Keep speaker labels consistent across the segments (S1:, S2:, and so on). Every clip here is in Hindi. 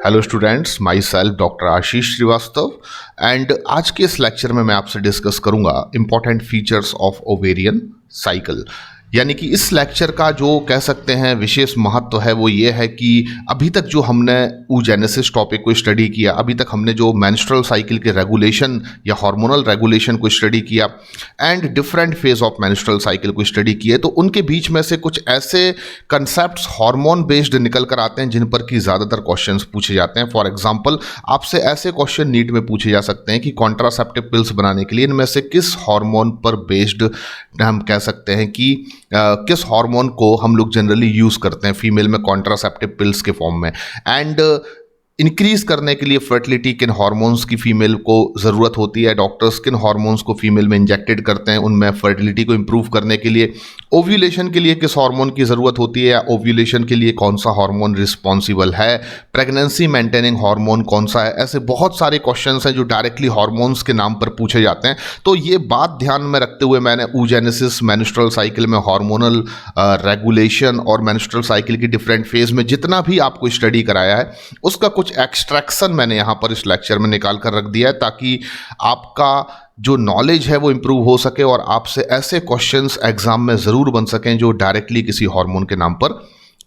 S1: Hello students, myself doctor Ashish Shrivastava and आज के इस लेक्चर में मैं आपसे डिस्कस करूंगा important features of ovarian cycle. यानी कि इस लेक्चर का जो कह सकते हैं विशेष महत्व है वो ये है कि अभी तक जो हमने oogenesis टॉपिक को स्टडी किया, अभी तक हमने जो मेंस्ट्रुअल साइकिल के रेगुलेशन या हार्मोनल रेगुलेशन को स्टडी किया and different phase of menstrual cycle को स्टडी किए, तो उनके बीच में से कुछ ऐसे कंसेप्ट्स हार्मोन बेस्ड निकल कर आते हैं जिन पर कि ज़्यादातर क्वेश्चंस पूछे जाते हैं। फॉर एग्जांपल, आपसे ऐसे क्वेश्चन नीट में पूछे जा सकते हैं कि कॉन्ट्रासेप्टिव पिल्स बनाने के लिए इनमें से किस हार्मोन पर बेस्ड हम कह सकते हैं कि किस हार्मोन को हम लोग जनरली यूज़ करते हैं फीमेल में कॉन्ट्रासेप्टिव पिल्स के फॉर्म में, एंड इंक्रीज करने के लिए फर्टिलिटी किन हार्मोन्स की फीमेल को ज़रूरत होती है, डॉक्टर्स किन हार्मोन्स को फीमेल में इंजेक्टेड करते हैं उनमें फर्टिलिटी को इंप्रूव करने के लिए, ओव्यूलेशन के लिए किस हार्मोन की ज़रूरत होती है या ओव्यूलेशन के लिए कौन सा हार्मोन रिस्पॉन्सिबल है, प्रेगनेंसी मेंटेनिंग हार्मोन कौन सा है। ऐसे बहुत सारे क्वेश्चंस हैं जो डायरेक्टली हार्मोन्स के नाम पर पूछे जाते हैं। तो ये बात ध्यान में रखते हुए मैंने oogenesis, मेंस्ट्रुअल साइकिल में हार्मोनल रेगुलेशन और मेंस्ट्रुअल साइकिल की डिफरेंट फेज में जितना भी आपको स्टडी कराया है उसका कुछ एक्सट्रैक्शन मैंने यहाँ पर इस लेक्चर में निकाल कर रख दिया है ताकि आपका जो नॉलेज है वो इंप्रूव हो सके और आपसे ऐसे क्वेश्चंस एग्जाम में ज़रूर बन सकें जो डायरेक्टली किसी हार्मोन के नाम पर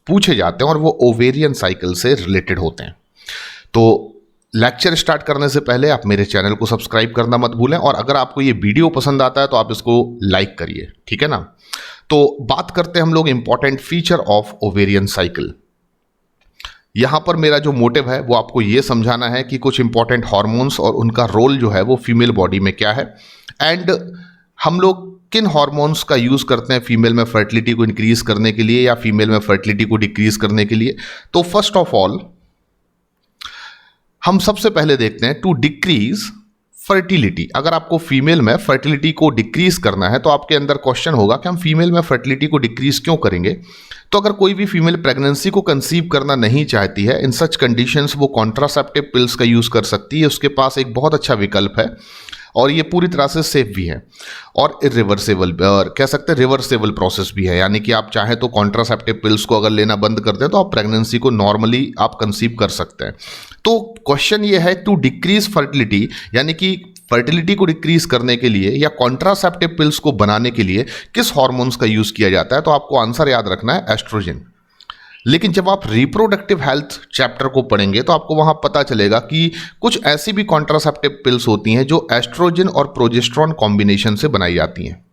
S1: पूछे जाते हैं और वो ओवेरियन साइकिल से रिलेटेड होते हैं। तो लेक्चर स्टार्ट करने से पहले आप मेरे चैनल को सब्सक्राइब करना मत भूलें और अगर आपको ये वीडियो पसंद आता है तो आप इसको लाइक करिए, ठीक है ना। तो बात करते हैं हम लोग important feature of ovarian cycle. यहाँ पर मेरा जो मोटिव है वो आपको ये समझाना है कि कुछ इंपॉर्टेंट हार्मोन्स और उनका रोल जो है वो फीमेल बॉडी में क्या है एंड हम लोग किन हार्मोन्स का यूज़ करते हैं फीमेल में फर्टिलिटी को इंक्रीज करने के लिए या फीमेल में फर्टिलिटी को डिक्रीज करने के लिए। तो फर्स्ट ऑफ ऑल हम सबसे पहले देखते हैं टू डिक्रीज फर्टिलिटी। अगर आपको फीमेल में फर्टिलिटी को डिक्रीज करना है तो आपके अंदर क्वेश्चन होगा कि हम फीमेल में फर्टिलिटी को डिक्रीज क्यों करेंगे। तो अगर कोई भी फीमेल प्रेगनेंसी को कंसीव करना नहीं चाहती है, इन सच कंडीशंस वो कॉन्ट्रासेप्टिव पिल्स का यूज़ कर सकती है। उसके पास एक बहुत अच्छा विकल्प है और ये पूरी तरह से सेफ भी है और इरिवर्सेबल और कह सकते हैं रिवर्सेबल प्रोसेस भी है। यानी कि आप चाहें तो कॉन्ट्रासेप्टिव पिल्स को अगर लेना बंद कर दें तो आप प्रेगनेंसी को नॉर्मली आप कंसीव कर सकते हैं। तो क्वेश्चन ये है टू डिक्रीज फर्टिलिटी, यानी कि फर्टिलिटी को डिक्रीज करने के लिए या कॉन्ट्रासेप्टिव पिल्स को बनाने के लिए किस हार्मोन्स का यूज़ किया जाता है। तो आपको आंसर याद रखना है एस्ट्रोजन। लेकिन जब आप रिप्रोडक्टिव हेल्थ चैप्टर को पढ़ेंगे तो आपको वहां पता चलेगा कि कुछ ऐसी भी कॉन्ट्रासेप्टिव पिल्स होती हैं जो एस्ट्रोजन और प्रोजेस्टेरॉन कॉम्बिनेशन से बनाई जाती हैं।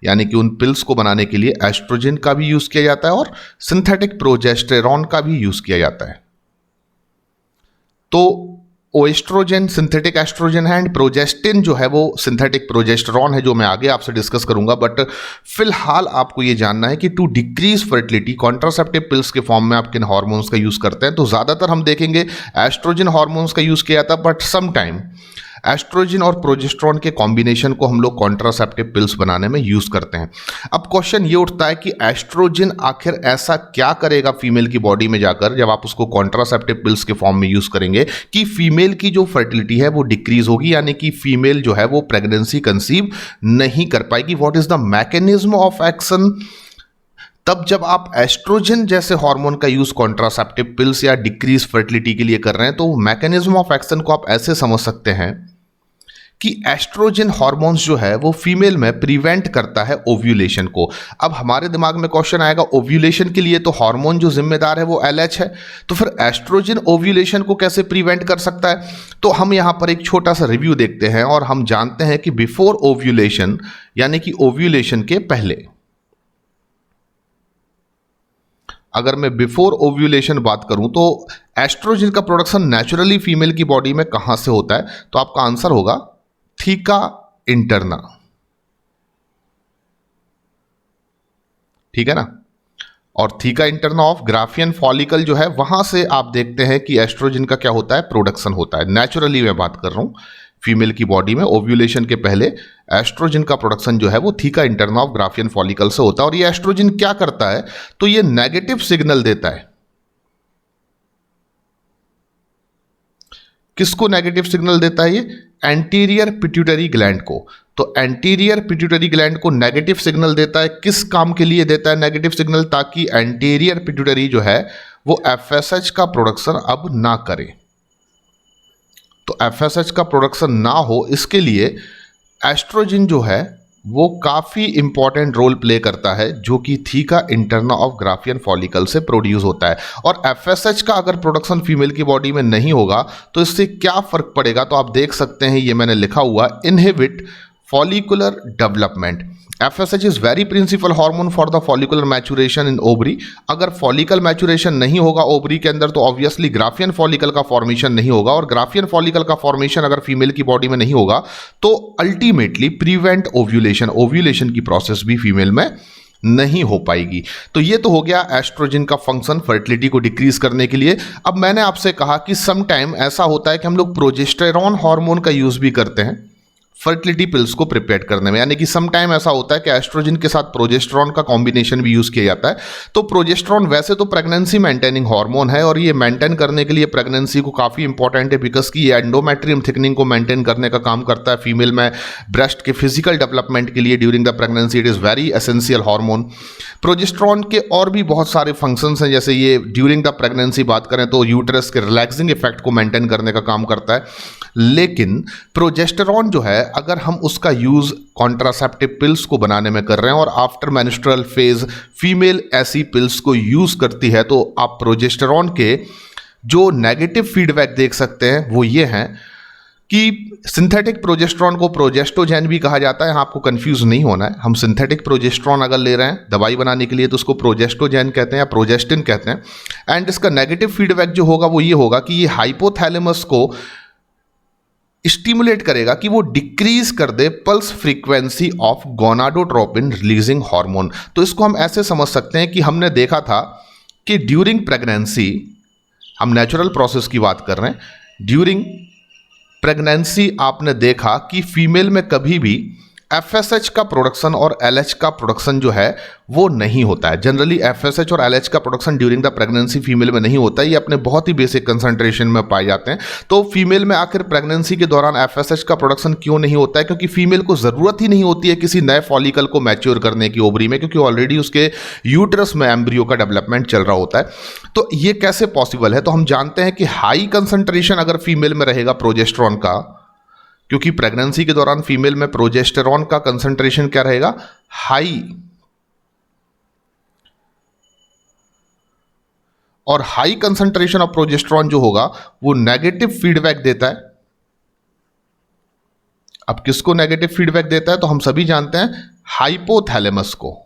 S1: यानी कि उन पिल्स को बनाने के लिए एस्ट्रोजन का भी यूज़ किया जाता है और सिंथेटिक प्रोजेस्टेरॉन का भी यूज़ किया जाता है। तो एस्ट्रोजन सिंथेटिक एस्ट्रोजन है एंड प्रोजेस्टिन जो है वो सिंथेटिक प्रोजेस्टेरॉन है, जो मैं आगे आपसे डिस्कस करूंगा। बट फिलहाल आपको ये जानना है कि to decrease fertility contraceptive pills के फॉर्म में आप किन हार्मोन्स का यूज़ करते हैं। तो ज़्यादातर हम देखेंगे एस्ट्रोजन हार्मोन्स का यूज़ किया जाता है, बट सम टाइम एस्ट्रोजन और प्रोजेस्टेरॉन के कॉम्बिनेशन को हम लोग कॉन्ट्रासेप्टिव पिल्स बनाने में यूज़ करते हैं। अब क्वेश्चन ये उठता है कि एस्ट्रोजन आखिर ऐसा क्या करेगा फीमेल की बॉडी में जाकर जब आप उसको कॉन्ट्रासेप्टिव पिल्स के फॉर्म में यूज़ करेंगे कि फीमेल की जो फर्टिलिटी है वो डिक्रीज होगी, यानी कि फीमेल जो है वो प्रेगनेंसी कंसीव नहीं कर पाएगी। What is the mechanism of action? तब जब आप एस्ट्रोजन जैसे हार्मोन का यूज कॉन्ट्रासेप्टिव पिल्स या डिक्रीज फर्टिलिटी के लिए कर रहे हैं तो मैकेनिज्म ऑफ एक्शन को आप ऐसे समझ सकते हैं कि एस्ट्रोजन हार्मोन्स जो है वो फीमेल में प्रिवेंट करता है ओव्यूलेशन को। अब हमारे दिमाग में क्वेश्चन आएगा ओव्यूलेशन के लिए तो हार्मोन जो जिम्मेदार है वो LH है, तो फिर एस्ट्रोजन ओव्यूलेशन को कैसे प्रिवेंट कर सकता है। तो हम यहाँ पर एक छोटा सा रिव्यू देखते हैं और हम जानते हैं कि बिफोर ओव्यूलेशन यानी कि ओव्यूलेशन के पहले, अगर मैं बिफोर ओव्यूलेशन बात करूं तो एस्ट्रोजन का प्रोडक्शन नेचुरली फीमेल की बॉडी में कहां से होता है। तो आपका आंसर होगा थीका इंटरना, ठीक है ना। और theca interna of Graafian follicle जो है वहां से आप देखते हैं कि एस्ट्रोजन का क्या होता है, प्रोडक्शन होता है। नेचुरली मैं बात कर रहा हूं, फीमेल की बॉडी में ओव्यूलेशन के पहले एस्ट्रोजन का प्रोडक्शन जो है वो theca interna of Graafian follicle से होता है। और ये एस्ट्रोजन क्या करता है, तो ये नेगेटिव सिग्नल देता है। किसको नेगेटिव सिग्नल देता है? ये एंटीरियर पिट्यूटरी ग्लैंड को। तो एंटीरियर पिट्यूटरी ग्लैंड को नेगेटिव सिग्नल देता है। किस काम के लिए देता है नेगेटिव सिग्नल? ताकि एंटीरियर पिट्यूटरी जो है वो एफएसएच का प्रोडक्शन अब ना करे। तो एफएसएच का प्रोडक्शन ना हो इसके लिए एस्ट्रोजन जो है वो काफ़ी इंपॉर्टेंट रोल प्ले करता है, जो कि theca interna of Graafian follicle से प्रोड्यूस होता है। और एफएसएच का अगर प्रोडक्शन फीमेल की बॉडी में नहीं होगा तो इससे क्या फर्क पड़ेगा, तो आप देख सकते हैं ये मैंने लिखा हुआ, inhibit follicular development. FSH is very principal hormone for the follicular maturation in ovary. अगर फॉलिकल मैचुरेशन नहीं होगा ओवरी के अंदर तो ऑब्वियसली ग्राफियन फॉलिकल का फॉर्मेशन नहीं होगा, और ग्राफियन फॉलिकल का फॉर्मेशन अगर फीमेल की बॉडी में नहीं होगा तो अल्टीमेटली प्रिवेंट ओव्यूलेशन, ओव्यूलेशन की प्रोसेस भी फीमेल में नहीं हो पाएगी। तो ये तो हो गया एस्ट्रोजन का फंक्शन फर्टिलिटी को डिक्रीज करने के लिए। अब मैंने आपसे कहा कि सम टाइम ऐसा होता है कि हम लोग प्रोजेस्टेरॉन हार्मोन का यूज भी करते हैं फर्टिलिटी पिल्स को प्रिपेयर करने में, यानी कि सम टाइम ऐसा होता है कि एस्ट्रोजन के साथ प्रोजेस्टेरॉन का कॉम्बिनेशन भी यूज किया जाता है। तो प्रोजेस्टेरॉन वैसे तो प्रेगनेंसी मेंटेनिंग हार्मोन है और ये मेंटेन करने के लिए प्रेगनेंसी को काफी इंपॉर्टेंट है, बिकॉज कि ये एंडोमेट्रियम थिकनिंग को मेंटेन करने का काम करता है फीमेल में, ब्रेस्ट के फिजिकल डेवलपमेंट के लिए during the pregnancy it is very essential hormone. Progesterone के और भी बहुत सारे फंक्शंस हैं, जैसे ये ड्यूरिंग द प्रेगनेंसी बात करें तो यूट्रस के रिलैक्सिंग इफेक्ट को मेंटेन करने का काम करता है। लेकिन प्रोजेस्टेरॉन जो है अगर हम उसका यूज कॉन्ट्रासेप्टिव पिल्स को बनाने में कर रहे हैं और आफ्टर मेंस्ट्रुअल फेज फीमेल ऐसी पिल्स को यूज करती है, तो आप प्रोजेस्टेरॉन के जो नेगेटिव फीडबैक देख सकते हैं वो ये हैं कि सिंथेटिक प्रोजेस्टेरॉन को प्रोजेस्टोजेन भी कहा जाता है। यहाँ आपको कंफ्यूज नहीं होना है, हम सिंथेटिक प्रोजेस्टेरॉन अगर ले रहे हैं दवाई बनाने के लिए तो उसको प्रोजेस्टोजेन कहते हैं या प्रोजेस्टिन कहते हैं। एंड इसका नेगेटिव फीडबैक जो होगा वो ये होगा कि ये हाइपोथैलेमस को स्टिमुलेट करेगा कि वो डिक्रीज कर दे pulse frequency of gonadotropin releasing hormone. तो इसको हम ऐसे समझ सकते हैं कि हमने देखा था कि ड्यूरिंग प्रेगनेंसी, हम नेचुरल प्रोसेस की बात कर रहे हैं, ड्यूरिंग प्रेगनेंसी आपने देखा कि फीमेल में कभी भी एफएसएच का प्रोडक्शन और एलएच का प्रोडक्शन जो है वो नहीं होता है। जनरली एफएसएच और एलएच का production during the pregnancy female में नहीं होता है, ये अपने बहुत ही बेसिक कंसंट्रेशन में पाए जाते हैं। तो फीमेल में आखिर प्रेगनेंसी के दौरान एफएसएच का प्रोडक्शन क्यों नहीं होता है? क्योंकि फीमेल को जरूरत ही नहीं होती है किसी नए फॉलिकल को मैच्योर करने की ओवरी में, क्योंकि ऑलरेडी उसके यूट्रस में एम्ब्रियो का डेवलपमेंट चल रहा होता है। तो ये कैसे पॉसिबल है? तो हम जानते हैं कि हाई कंसंट्रेशन अगर फीमेल में रहेगा प्रोजेस्टेरॉन का, क्योंकि प्रेगनेंसी के दौरान फीमेल में प्रोजेस्टेरॉन का कंसंट्रेशन क्या रहेगा? हाई। और हाई कंसंट्रेशन ऑफ प्रोजेस्टेरॉन जो होगा वो नेगेटिव फीडबैक देता है। अब किसको नेगेटिव फीडबैक देता है? तो हम सभी जानते हैं हाइपोथैलेमस को।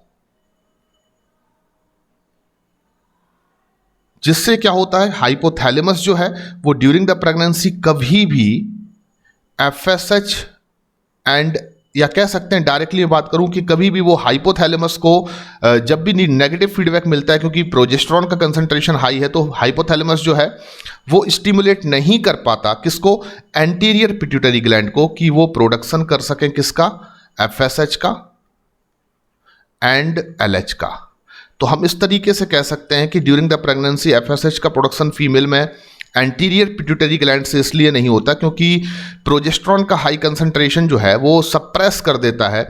S1: जिससे क्या होता है, हाइपोथैलेमस जो है वो ड्यूरिंग द प्रेगनेंसी कभी भी एफएसएच एंड, या कह सकते हैं डायरेक्टली बात करूं कि कभी भी वो हाइपोथैलेमस को जब भी नेगेटिव फीडबैक मिलता है, क्योंकि प्रोजेस्टेरॉन का कंसंट्रेशन हाई है, तो हाइपोथैलेमस जो है वो स्टिमुलेट नहीं कर पाता किसको? एंटीरियर पिट्यूटरी ग्लैंड को, कि वो प्रोडक्शन कर सकें किसका? एफएसएच का एंड एलएच का। तो हम इस तरीके से कह सकते हैं कि ड्यूरिंग द प्रेगनेंसी एफएसएच का प्रोडक्शन फीमेल में एंटीरियर पिट्यूटरी ग्लैंड से इसलिए नहीं होता क्योंकि प्रोजेस्टेरॉन का हाई कंसंट्रेशन जो है वो सप्रेस कर देता है,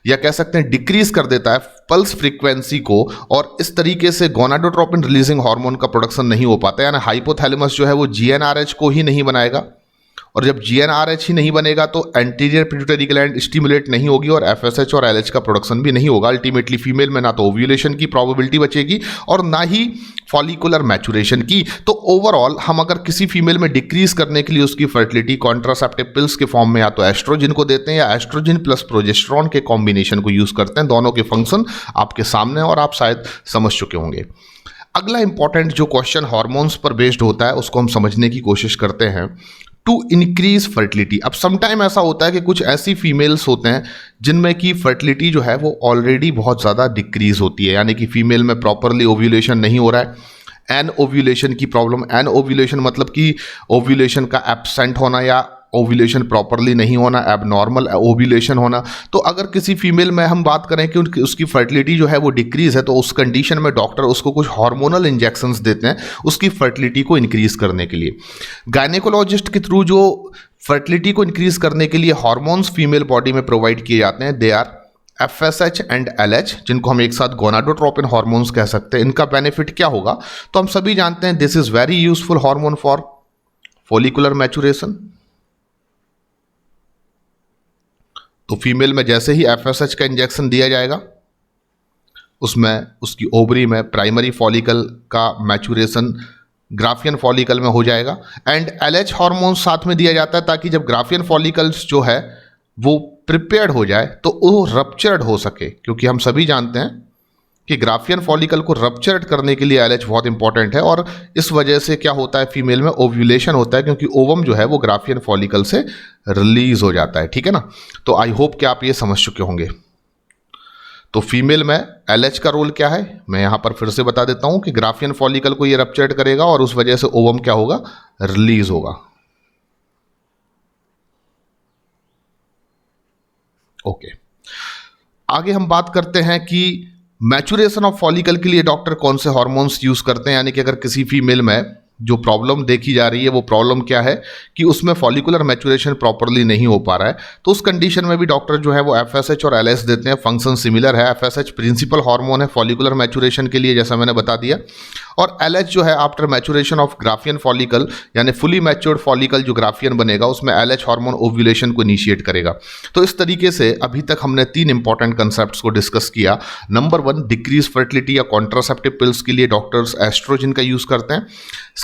S1: या कह सकते हैं डिक्रीज कर देता है पल्स फ्रीक्वेंसी को, और इस तरीके से गोनाडोट्रोपिन रिलीजिंग हार्मोन का प्रोडक्शन नहीं हो पाता। यानी हाइपोथैलेमस जो है वो जीएनआरएच को ही नहीं बनाएगा, और जब जीएनआरएच ही नहीं बनेगा तो एंटीरियर पिट्यूटरी ग्लैंड स्टिमुलेट नहीं होगी और एफएसएच और एलएच का प्रोडक्शन भी नहीं होगा। अल्टीमेटली फीमेल में ना तो ओव्यूलेशन की प्रोबेबिलिटी बचेगी और ना ही फॉलिकुलर मैचुरेशन की। तो ओवरऑल हम अगर किसी फीमेल में डिक्रीज करने के लिए उसकी फर्टिलिटी कॉन्ट्रासेप्टिव पिल्स के फॉर्म में या तो एस्ट्रोजन को देते हैं या एस्ट्रोजन प्लस प्रोजेस्टेरॉन के कॉम्बिनेशन को यूज करते हैं। दोनों के फंक्शन आपके सामने और आप शायद समझ चुके होंगे। अगला इंपॉर्टेंट जो क्वेश्चन हार्मोन्स पर बेस्ड होता है उसको हम समझने की कोशिश करते हैं। टू इंक्रीज फर्टिलिटी, अब समटाइम ऐसा होता है कि कुछ ऐसी फीमेल्स होते हैं जिनमें की फर्टिलिटी जो है वो ऑलरेडी बहुत ज़्यादा डिक्रीज होती है, यानी कि फीमेल में प्रॉपरली ओव्यूलेशन नहीं हो रहा है। एन ओव्यूलेशन की प्रॉब्लम, एन ओव्यूलेशन मतलब कि ओव्यूलेशन का एब्सेंट होना या ओव्यूलेशन प्रॉपरली नहीं होना, एबनॉर्मल ओव्यूलेशन होना। तो अगर किसी फीमेल में हम बात करें कि उसकी फर्टिलिटी जो है वो डिक्रीज है, तो उस कंडीशन में डॉक्टर उसको कुछ हार्मोनल इंजेक्शंस देते हैं उसकी फर्टिलिटी को इंक्रीज करने के लिए। गायनेकोलॉजिस्ट के थ्रू जो फर्टिलिटी को इंक्रीज करने के लिए हार्मोन्स फीमेल बॉडी में प्रोवाइड किए जाते हैं, they are FSH and LH, जिनको हम एक साथ गोनाडोट्रोपिन हार्मोन्स कह सकते हैं, इनका बेनिफिट क्या होगा? तो हम सभी जानते हैं this is very useful hormone for follicular maturation. तो फीमेल में जैसे ही FSH का इंजेक्शन दिया जाएगा, उसमें उसकी ओवरी में प्राइमरी फॉलिकल का मैचुरेशन ग्राफियन फॉलिकल में हो जाएगा। एंड LH हार्मोन साथ में दिया जाता है ताकि जब ग्राफियन फॉलिकल्स जो है वो प्रिपेयर्ड हो जाए तो वो रप्चर्ड हो सके, क्योंकि हम सभी जानते हैं कि ग्राफियन फॉलिकल को रप्चर्ड करने के लिए LH बहुत इंपॉर्टेंट है। और इस वजह से क्या होता है, फीमेल में ओव्यूलेशन होता है, क्योंकि ओवम जो है वो ग्राफियन फॉलिकल से रिलीज हो जाता है। ठीक है ना? तो आई होप कि आप ये समझ चुके होंगे। तो फीमेल में LH का रोल क्या है, मैं यहां पर फिर से बता देता हूं कि ग्राफियन फॉलिकल को ये रप्चर्ड करेगा और उस वजह से ओवम क्या होगा, रिलीज होगा। ओके, आगे हम बात करते हैं कि मैचुरेशन ऑफ फॉलिकल के लिए डॉक्टर कौन से हार्मोन्स यूज करते हैं। यानी कि अगर किसी फीमेल में जो प्रॉब्लम देखी जा रही है वो प्रॉब्लम क्या है कि उसमें फॉलिकुलर मैचुरेशन प्रॉपरली नहीं हो पा रहा है, तो उस कंडीशन में भी डॉक्टर जो है वो FSH और LH देते हैं। फंक्शन सिमिलर है। FSH प्रिंसिपल हार्मोन है फॉलिकुलर मैचुरेशन के लिए, जैसा मैंने बता दिया, और LH जो है after maturation of Graafian follicle, यानी फुली मैच्योर्ड फॉलिकल जो ग्राफियन बनेगा उसमें LH हार्मोन ओव्यूलेशन को इनिशिएट करेगा। तो इस तरीके से अभी तक हमने 3 इंपॉर्टेंट कंसेप्ट्स को डिस्कस किया। नंबर 1, डिक्रीज फर्टिलिटी या कॉन्ट्रासेप्टिव पिल्स के लिए डॉक्टर्स एस्ट्रोजन का यूज करते हैं।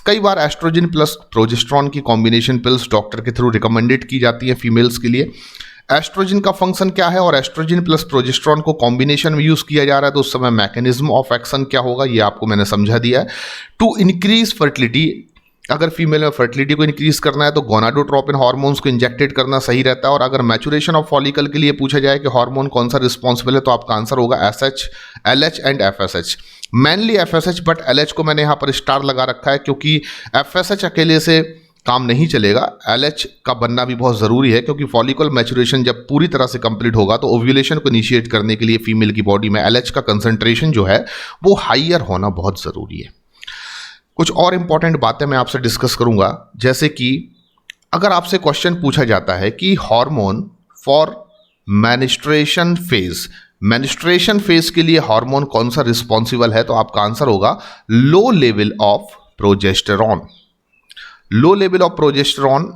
S1: कई बार एस्ट्रोजन प्लस प्रोजेस्टेरॉन की कॉम्बिनेशन पिल्स डॉक्टर के थ्रू रिकमेंडेड की जाती है फीमेल्स के लिए। एस्ट्रोजन का फंक्शन क्या है और एस्ट्रोजन प्लस प्रोजेस्टेरॉन को कॉम्बिनेशन में यूज किया जा रहा है, तो उस समय मैकेनिज्म ऑफ एक्शन क्या होगा ये आपको मैंने समझा दिया है। टू इंक्रीज फर्टिलिटी, अगर फीमेल में फर्टिलिटी को इंक्रीज करना है तो गोनाडोट्रोपिन हार्मोन्स को इंजेक्टेड करना सही रहता है। और अगर मैचुरेशन ऑफ फॉलिकल के लिए पूछा जाए कि हार्मोन कौन सा रिस्पॉन्सिबल है, तो आपका आंसर होगा SH, LH and FSH। Mainly FSH, but LH को मैंने यहाँ पर स्टार लगा रखा है क्योंकि FSH अकेले से काम नहीं चलेगा, LH का बनना भी बहुत ज़रूरी है, क्योंकि फॉलिकल मैचुरेशन जब पूरी तरह से कंप्लीट होगा तो ओव्यूलेशन को इनिशिएट करने के लिए फीमेल की बॉडी में LH का कंसंट्रेशन जो है वो हाइयर होना बहुत ज़रूरी है। कुछ और इंपॉर्टेंट बातें मैं आपसे डिस्कस करूंगा, जैसे कि अगर आपसे क्वेश्चन पूछा जाता है कि हार्मोन फॉर मेनिस्ट्रेशन फेज के लिए हार्मोन कौन सा रिस्पॉन्सिबल है, तो आपका आंसर होगा low level of progesterone. Low level of progesterone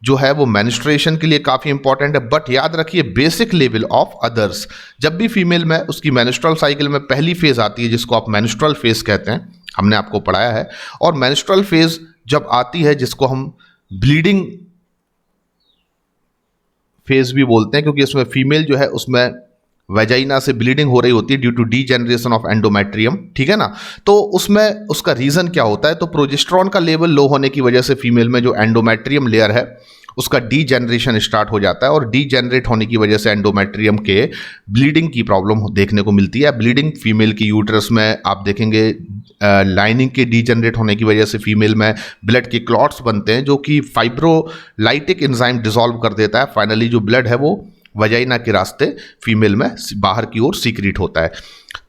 S1: जो है वो मेनिस्ट्रेशन के लिए काफ़ी इंपॉर्टेंट है, बट याद रखिए बेसिक लेवल ऑफ अदर्स। जब भी फीमेल में उसकी मेनिस्ट्रुअल साइकिल में पहली फेज आती है जिसको आप मेनिस्ट्रुअल फेज कहते हैं, हमने आपको पढ़ाया है, और मेनिस्ट्रुअल फेज जब आती है जिसको हम ब्लीडिंग फेज भी बोलते हैं, क्योंकि इसमें फीमेल जो है उसमें वेजाइना से ब्लीडिंग हो रही होती है due to degeneration of endometrium. ठीक है ना? तो उसमें उसका रीजन क्या होता है, तो प्रोजेस्टेरॉन का लेवल लो होने की वजह से फीमेल में जो एंडोमेट्रियम लेयर है उसका डीजेनरेशन स्टार्ट हो जाता है, और डीजेनरेट होने की वजह से एंडोमेट्रियम के ब्लीडिंग की प्रॉब्लम देखने को मिलती है। ब्लीडिंग फीमेल की यूट्रस में आप देखेंगे लाइनिंग के डीजेनरेट होने की वजह से फीमेल में ब्लड के क्लॉट्स बनते हैं, जो कि फाइब्रोलाइटिक एंजाइम डिसॉल्व कर देता है। फाइनली जो ब्लड है वो वजाइना के रास्ते फीमेल में बाहर की ओर सीक्रेट होता है।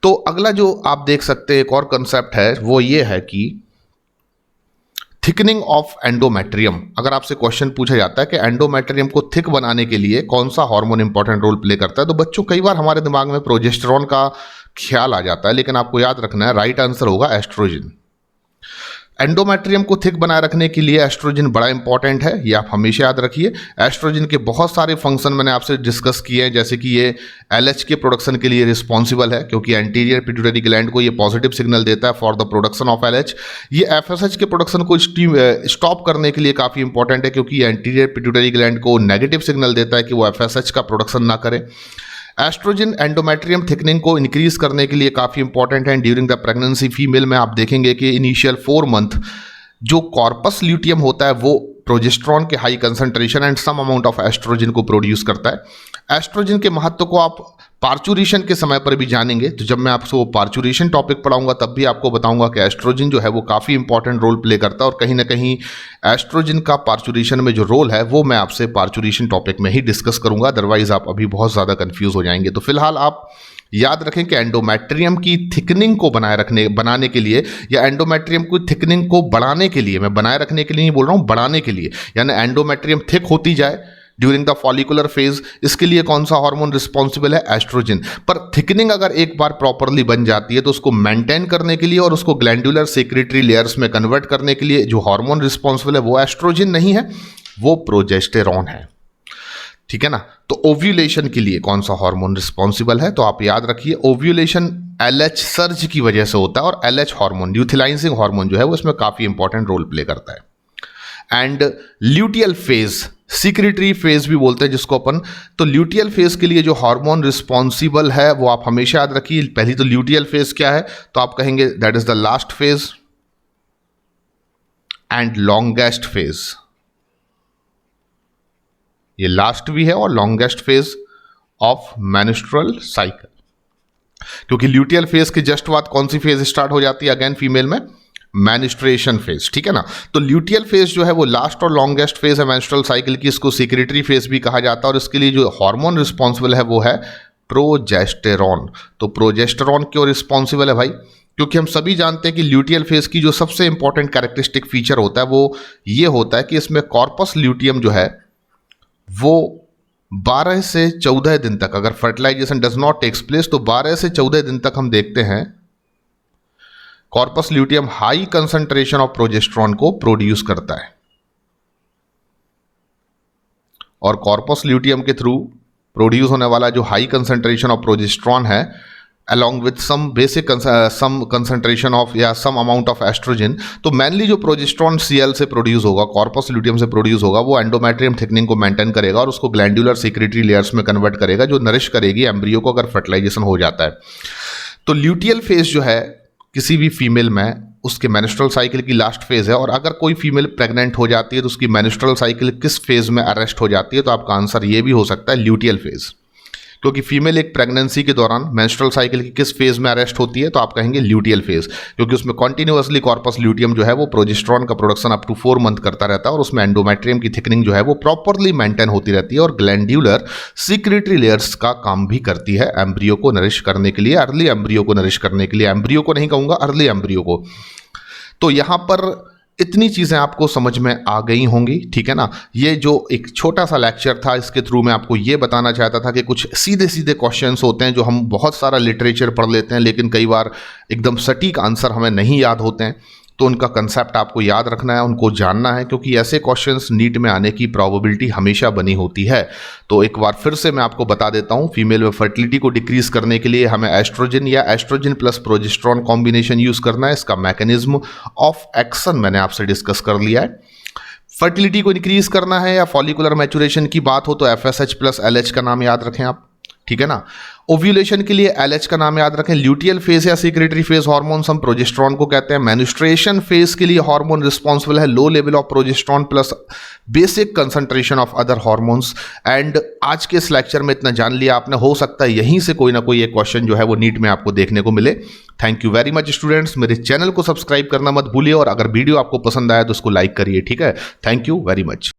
S1: तो अगला जो आप देख सकते हैं एक और कंसेप्ट है वो ये है कि थिकनिंग ऑफ एंडोमेट्रियम। अगर आपसे क्वेश्चन पूछा जाता है कि एंडोमेट्रियम को थिक बनाने के लिए कौन सा हार्मोन इंपॉर्टेंट रोल प्ले करता है, तो बच्चों कई बार हमारे दिमाग में प्रोजेस्टेरॉन का ख्याल आ जाता है, लेकिन आपको याद रखना है राइट आंसर होगा एस्ट्रोजन। एंडोमेट्रियम को थिक बनाए रखने के लिए एस्ट्रोजन बड़ा इंपॉर्टेंट है, ये आप हमेशा याद रखिए। एस्ट्रोजन के बहुत सारे फंक्शन मैंने आपसे डिस्कस किए हैं, जैसे कि ये LH के प्रोडक्शन के लिए रिस्पॉन्सिबल है, क्योंकि एंटीरियर पिट्यूटरी ग्लैंड को ये पॉजिटिव सिग्नल देता है for the production of LH। ये FSH के प्रोडक्शन को स्टॉप करने के लिए काफ़ी इंपॉर्टेंट है, क्योंकि एंटीरियर पिट्यूटरी ग्लैंड को नेगेटिव सिग्नल देता है कि वो FSH का प्रोडक्शन ना करे। एस्ट्रोजन एंडोमेट्रियम थिकनिंग को इंक्रीज करने के लिए काफ़ी इंपॉर्टेंट है। ड्यूरिंग द प्रेगनेंसी फीमेल में आप देखेंगे कि इनिशियल 4 मंथ जो कॉर्पस ल्यूटियम होता है वो प्रोजेस्टेरॉन के high concentration and some amount of estrogen को प्रोड्यूस करता है। एस्ट्रोजन के महत्व को आप पार्चुरेशन के समय पर भी जानेंगे, तो जब मैं आपको पार्चुरेशन टॉपिक पढ़ाऊंगा तब भी आपको बताऊंगा कि एस्ट्रोजन जो है वो काफ़ी इंपॉर्टेंट रोल प्ले करता है, और कहीं ना कहीं एस्ट्रोजन का पार्चुरेशन में जो रोल है वो मैं आपसे पार्चुरेशन टॉपिक में ही डिस्कस करूंगा, अदरवाइज आप अभी बहुत ज़्यादा कन्फ्यूज हो जाएंगे। तो फिलहाल आप याद रखें कि एंडोमेट्रियम की थिकनिंग को बनाने के लिए, या एंडोमेट्रियम की थिकनिंग को बढ़ाने के लिए, मैं बनाए रखने के लिए नहीं बोल रहा हूँ, बढ़ाने के लिए, यानी एंडोमेट्रियम थिक होती जाए, ड्यूरिंग द फॉलिकुलर फेज, इसके लिए कौन सा हार्मोन रिस्पॉन्सिबल है? एस्ट्रोजन। पर थिकनिंग अगर एक बार प्रॉपरली बन जाती है तो उसको मेंटेन करने के लिए और उसको ग्लैंडुलर सेक्रेटरी लेयर्स में कन्वर्ट करने के लिए जो हार्मोन रिस्पॉन्सिबल है वो एस्ट्रोजन नहीं है, वो प्रोजेस्टेरॉन है। ठीक है ना। तो ओव्यूलेशन के लिए कौन सा हार्मोन रिस्पॉन्सिबल है? तो आप याद रखिए, ओव्यूलेशन एलएच सर्ज की वजह से होता है और एलएच हार्मोन, ल्यूटिलाइजिंग हार्मोन जो है वो इसमें काफी इंपॉर्टेंट रोल प्ले करता है। And luteal phase, secretory phase भी बोलते हैं जिसको अपन। तो ल्यूटियल फेज के लिए जो हार्मोन रिस्पॉन्सिबल है वो आप हमेशा याद रखिए। पहली तो ल्यूटियल फेज क्या है, तो आप कहेंगे that is the last phase and longest phase. ये लास्ट भी है और longest phase of menstrual cycle, क्योंकि ल्यूटियल फेज के जस्ट बाद कौन सी फेज स्टार्ट हो जाती है अगेन फीमेल में? Menstruation phase. ठीक है ना। तो ल्यूटियल फेज जो है वो लास्ट और लॉन्गेस्ट फेज है मेंस्ट्रुअल साइकिल की, इसको सीक्रेटरी फेज भी कहा जाता है और इसके लिए जो हार्मोन रिस्पॉन्सिबल है वो है प्रोजेस्टेरॉन। तो प्रोजेस्टेरॉन क्यों रिस्पॉन्सिबल है भाई? क्योंकि हम सभी जानते हैं कि ल्यूटियल फेज की जो सबसे इंपॉर्टेंट कैरेक्टरिस्टिक फीचर होता है वो ये होता है कि इसमें कॉर्पस ल्यूटियम जो है वो 12 से 14 दिन तक, अगर fertilization does not takes place तो 12 से 14 दिन तक हम देखते हैं corpus luteum high concentration of progesterone को प्रोड्यूस करता है। और कॉर्पस ल्यूटियम के थ्रू प्रोड्यूस होने वाला जो हाई कंसंट्रेशन ऑफ प्रोजेस्टेरॉन है along with some basic some concentration of या some amount of estrogen, तो मेनली जो प्रोजेस्टेरॉन Cl से प्रोड्यूस होगा, कॉर्पस ल्यूटियम से प्रोड्यूस होगा, वो एंडोमेट्रियम थिकनिंग को मेंटेन करेगा और उसको ग्लैंडुलर सेक्रेटरी लेयर्स में कन्वर्ट करेगा जो नरिश करेगी एम्ब्रियो को अगर फर्टिलाइजेशन हो जाता है। तो ल्यूटियल फेज जो है किसी भी फीमेल में उसके मेंस्ट्रुअल साइकिल की लास्ट फेज है, और अगर कोई फीमेल प्रेग्नेंट हो जाती है तो उसकी मेंस्ट्रुअल साइकिल किस फेज में अरेस्ट हो जाती है? तो आपका आंसर ये भी हो सकता है ल्यूटियल फेज, क्योंकि फीमेल एक प्रेगनेंसी के दौरान मेंस्ट्रुअल साइकिल की किस फेज में अरेस्ट होती है? तो आप कहेंगे ल्यूटियल फेज, क्योंकि उसमें कॉन्टिन्यूअसली कॉर्पस ल्यूटियम जो है वो प्रोजेस्टेरॉन का प्रोडक्शन अप टू 4 मंथ करता रहता है और उसमें एंडोमेट्रियम की थिकनिंग जो है वो प्रॉपरली मेंटेन होती रहती है और ग्लैंडुलर सीक्रेटरी लेयर्स का काम भी करती है एम्ब्रियो को नरिश करने के लिए, अर्ली एम्ब्रियो को नरिश करने के लिए। एम्ब्रियो को नहीं कहूंगा, अर्ली एम्ब्रियो को। तो यहां पर इतनी चीज़ें आपको समझ में आ गई होंगी। ठीक है ना। ये जो एक छोटा सा लेक्चर था, इसके थ्रू मैं आपको ये बताना चाहता था कि कुछ सीधे सीधे क्वेश्चंस होते हैं जो हम बहुत सारा लिटरेचर पढ़ लेते हैं लेकिन कई बार एकदम सटीक आंसर हमें नहीं याद होते हैं, तो उनका कंसेप्ट आपको याद रखना है, उनको जानना है, क्योंकि ऐसे क्वेश्चंस नीट में आने की प्रोबेबिलिटी हमेशा बनी होती है। तो एक बार फिर से मैं आपको बता देता हूं, फीमेल में फर्टिलिटी को डिक्रीज करने के लिए हमें एस्ट्रोजन या estrogen plus progesterone combination use करना है। इसका मैकेनिज्म ऑफ एक्शन मैंने आपसे डिस्कस कर लिया है। फर्टिलिटी को इंक्रीज करना है या फॉलिकुलर मैचुरेशन की बात हो तो FSH प्लस LH का नाम याद रखें आप। ठीक है ना। ओव्यूलेशन के लिए LH का नाम याद रखें। ल्यूटियल फेज या सीक्रेटरी फेज हार्मोन हम प्रोजेस्टेरॉन को कहते हैं। मेनिस्ट्रेशन फेज के लिए हार्मोन रिस्पॉन्सिबल है low level of progesterone plus basic concentration of other hormones. And आज के इस लेक्चर में इतना जान लिया आपने, हो सकता है यहीं से कोई ना कोई एक क्वेश्चन जो है वो नीट में आपको देखने को मिले। Thank you very much students. मेरे चैनल को सब्सक्राइब करना मत भूलिए और अगर वीडियो आपको पसंद आया तो उसको लाइक करिए। ठीक है। Thank you very much.